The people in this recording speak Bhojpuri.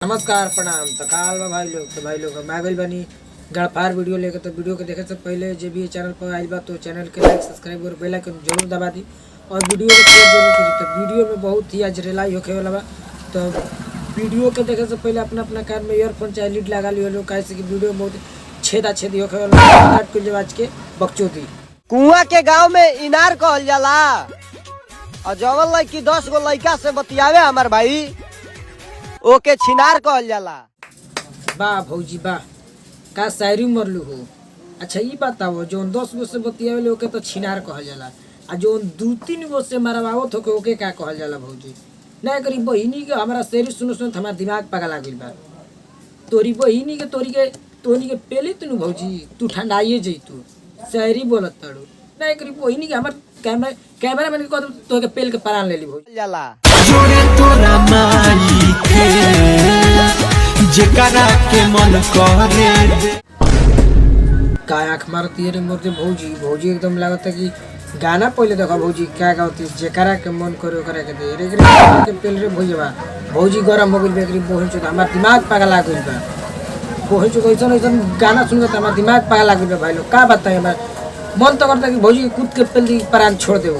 नमस्कार प्रणाम। तो काल बा भाई लोग हम आ गइल बानी गड़पार वीडियो लेके। तो वीडियो के देखे से पहले जो भी चैनल पर आइल बा तो चैनल के लाइक सब्सक्राइब और बेल आइकन जरूर दबा दी और वीडियो को शेयर जरूर करी। तो वीडियो में बहुत ही आज रिलाई होखे वाला बा। तो वीडियो के देखे से पहले अपना अपना कान में ईयरफोन चाहे लीड लगा लियो लोग, कैसे कि वीडियो में बहुत छेदी होखे वाला काट के आज के बकचोदी। कुआं के गांव में इनार कहल जाला और जवन लड़की 10 गो लड़का से बतियावे हमार भाई ओके छिनार कहल जाला। वाह भौजी वाह, का शायरी मरलू हो। अच्छा ये बताओ, जोन 10 गो से बतियावे ओके तो छिनार कहल जाला, आ जोन 2-3 गो से मरवावत होके ओके का कहल जाला भौजी? ना करी बहिनी के हमारा शायरी सुनो सुनो हमारा दिमाग पगला गइल बा। तोरी बहिनी के तोनी के पेली तनु भौजी, तू ठंडाइए जइतू शायरी बोलत तड़ू। ना करी बहिनी के हमर कैमरा मैन के कह तो के पेल के परान लेली भौजी जाला। जोरे तोरा माई के जेकरा के मन करे दे। का आँख मारती है रे मोरते भौजी एकदम लागत है कि गाना पहले देखो भौजी क्या गाती है, जेकरा के मन करे ओकरा के दे रे के पेल रे भौजी गरम हो गइल बेकरी बोहिन चुका हमार दिमाग पगला गइल बा। बोहिन चुका ऐसा गाना सुन के हमार दिमाग पगला गइल बा। भाई लोग का बताएं, हमार मन तो करता है कि भौजी कूद के पेल दी प्राण छोड़ दे।